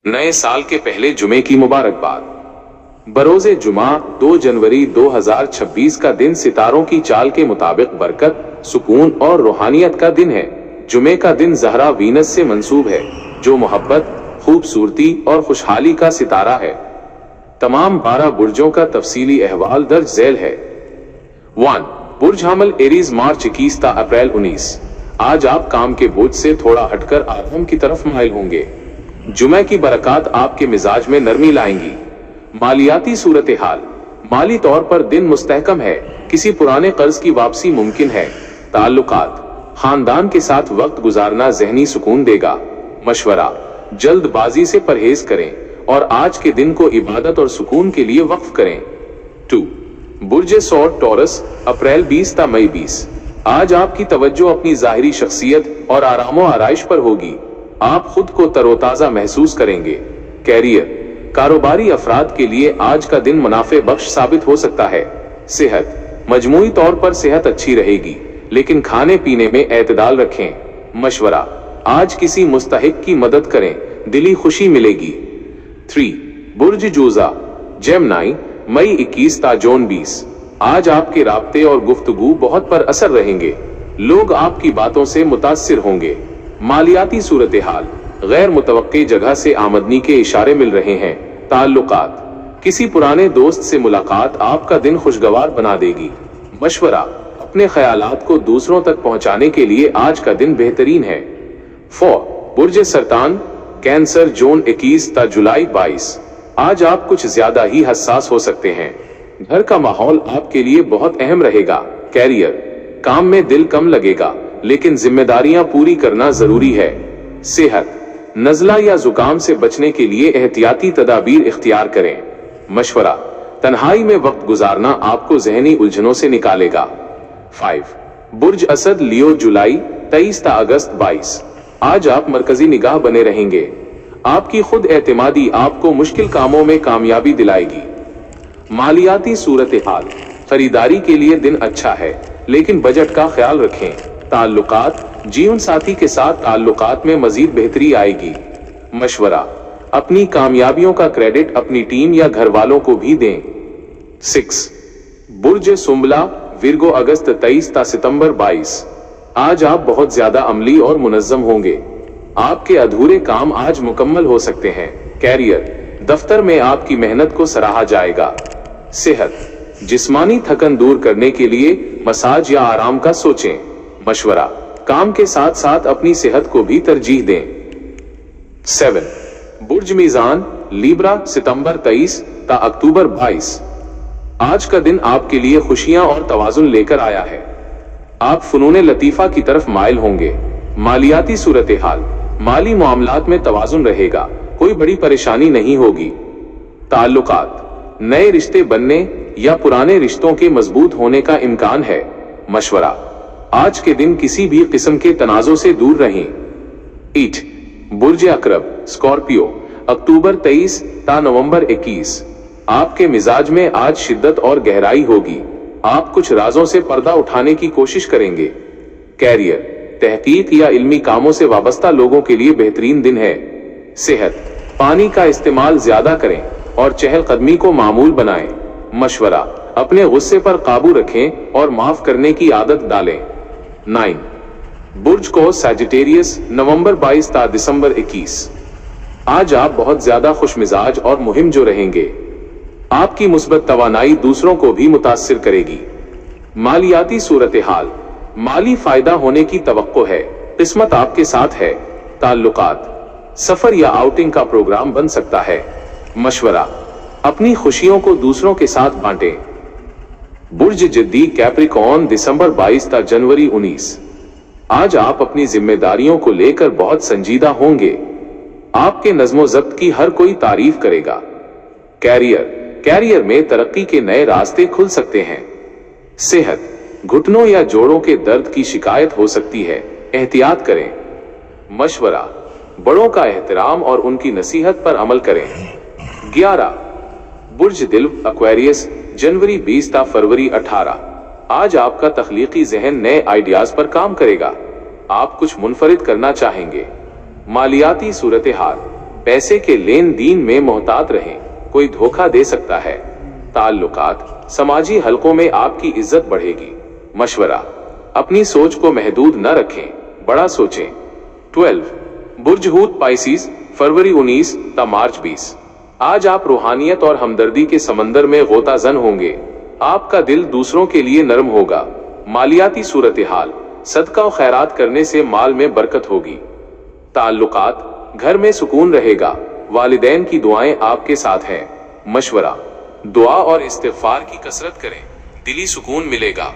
नए साल के पहले जुमे की मुबारकबाद। बरोज़े जुमा 2 जनवरी 2026 का दिन सितारों की चाल के मुताबिक बरकत, सुकून और रूहानियत का दिन है। जुमे का दिन ज़हरा वीनस से मंसूब है, जो मोहब्बत, खूबसूरती और खुशहाली का सितारा है। तमाम 12 बुर्जों का तफसीली अहवाल दर्ज झैल है। 1. बुर्ज हमल एरीज मार्च 21 ता अप्रैल 19। आज आप काम के बोझ से थोड़ा हटकर आराम की तरफ माइल होंगे। जुमे की बरकत आपके मिजाज में नरमी लाएंगी। मालियाती सूरत हाल। माली तौर पर दिन मुस्तहकम है, किसी पुराने कर्ज की वापसी मुमकिन है। ताल्लुकात। खानदान के साथ वक्त गुजारना ज़हनी सुकून देगा। मशवरा, जल्दबाजी से परहेज करें और आज के दिन को इबादत और सुकून के लिए वक्फ करें। 2. बुर्ज सौर टॉरस अप्रैल 20 ता मई 20। आज आपकी तवज्जो अपनी ज़ाहिरी शख्सियत और आरामो आराइश पर होगी। आप खुद को तरोताजा महसूस करेंगे। कैरियर। कारोबारी अफराद के लिए आज का दिन मुनाफे बख्श साबित हो सकता है। सेहत। मजमूई तौर पर सेहत अच्छी रहेगी, लेकिन खाने पीने में एतदाल रखें। मशवरा, आज किसी मुस्तहिक की मदद करें, दिली खुशी मिलेगी। 3. बुर्ज जोजा जेमनाई मई 21 ता जून 20। आज आपके राब्ते और गुफ्तगू बहुत पर असर रहेंगे। लोग आपकी बातों से मुतासिर होंगे। मालियाती सूरत हाल। गैर मुतवक्के जगह से आमदनी के इशारे मिल रहे हैं। ताल्लुकात। किसी पुराने दोस्त से मुलाकात आपका दिन खुशगवार बना देगी। मशवरा, अपने ख्यालात को दूसरों तक पहुंचाने के लिए आज का दिन बेहतरीन है। 4. बुर्ज सरतान कैंसर जून 21 ता जुलाई 22। आज आप कुछ ज्यादा ही हसास हो सकते हैं। घर का माहौल आपके लिए बहुत अहम रहेगा। कैरियर। काम में दिल कम लगेगा, लेकिन जिम्मेदारियां पूरी करना जरूरी है। सेहत। नज़ला या जुकाम से बचने के लिए एहतियाती तदाबीर इख्तियार करें। मशवरा, तन्हाई में वक्त गुजारना आपको ज़हनी उलझनों से निकालेगा। 5. बुर्ज असद लियो जुलाई 23 ता अगस्त 22। आज आप मरकजी निगाह बने रहेंगे। आपकी खुद एतमादी आपको मुश्किल कामों में कामयाबी दिलाएगी। मालियाती सूरत हाल। खरीदारी के लिए दिन अच्छा है, लेकिन बजट का ख्याल रखें। ताल्लुकात। जीवन साथी के साथ ताल्लुकात में मजीद बेहतरी आएगी। मशवरा, अपनी कामयाबियों का क्रेडिट अपनी टीम या घर वालों को भी दें। 6. बुर्ज सुंबला विर्गो अगस्त 23 ता सितंबर 22। आज आप बहुत ज्यादा अमली और मुनज्जम होंगे। आपके अधूरे काम आज मुकम्मल हो सकते हैं। कैरियर। दफ्तर में आपकी मेहनत को सराहा जाएगा। सेहत। जिस्मानी थकन दूर करने के लिए मसाज या आराम का सोचें। मशवरा, काम के साथ साथ अपनी सेहत को भी तरजीह दें। 7. बुर्ज मीजान लीब्रा सितंबर 23 ता अक्टूबर 22। आज का दिन आपके लिए खुशियां और तवाजुन लेकर आया है। आप फुनूने लतीफा की तरफ माइल होंगे। मालियाती सूरत हाल। माली मामलात में तवाजुन रहेगा, कोई बड़ी परेशानी नहीं होगी। ताल्लुकात। नए रिश्ते बनने या पुराने रिश्तों के मजबूत होने का इम्कान है। मशवरा, आज के दिन किसी भी किस्म के तनाजों से दूर रहें। 8. बुर्ज अकरब स्कॉर्पियो अक्टूबर 23 ता नवंबर 21। आपके मिजाज में आज शिद्दत और गहराई होगी। आप कुछ राजों से पर्दा उठाने की कोशिश करेंगे। कैरियर। तहकीक या इल्मी कामों से वाबस्ता लोगों के लिए बेहतरीन दिन है। सेहत। पानी का इस्तेमाल ज्यादा करें और चहलकदमी को मामूल बनाएं। मशवरा, अपने गुस्से पर काबू रखें और माफ करने की आदत डालें। 9. बुर्ज को सैजिटेरियस नवंबर 22 ता दिसंबर 21। आज आप बहुत ज्यादा खुशमिजाज और मुहिम जो रहेंगे। आपकी मुस्बत तवानाई दूसरों को भी मुतासिर करेगी। मालियाती सूरत हाल। माली फायदा होने की तवक्को है, किस्मत आपके साथ है। ताल्लुकात। सफर या आउटिंग का प्रोग्राम बन सकता है। मशवरा, अपनी खुशियों को दूसरों के साथ बांटें। बुर्ज जिद्दी कैप्रिकॉर्न दिसंबर 22 ता जनवरी 19। आज आप अपनी जिम्मेदारियों को लेकर बहुत संजीदा होंगे। आपके नज़्मो ज़ब्त की हर कोई तारीफ करेगा। कैरियर में तरक्की के नए रास्ते खुल सकते हैं। सेहत। घुटनों या जोड़ों के दर्द की शिकायत हो सकती है, एहतियात करें। मशवरा, बड़ों का एहतराम और उनकी नसीहत पर अमल करें। 11. बुर्ज दिल एक्वेरियस जनवरी 20 ता फरवरी 18। आज आपका तख्लीकी जहन नए आइडियाज पर काम करेगा। आप कुछ मुनफरिद करना चाहेंगे। मालियाती सूरत हाल। पैसे के लेन देन में मोहतात रहें, कोई धोखा दे सकता है। ताल्लुकात, समाजी हलकों में आपकी इज्जत बढ़ेगी। मशवरा, अपनी सोच को महदूद न रखें, बड़ा सोचें। 12 बुर्ज हूत पाइसिस, फरवरी 19 ता मार्च 20। आज आप रूहानियत और हमदर्दी के समंदर में गोताजन होंगे। आपका दिल दूसरों के लिए नरम होगा। मालियाती सूरत हाल, सदका और खैरात करने से माल में बरकत होगी। ताल्लुकात, घर में सुकून रहेगा। वालिदैन की दुआएं आपके साथ हैं। मशवरा, दुआ और इस्तिग़फ़ार की कसरत करें, दिली सुकून मिलेगा।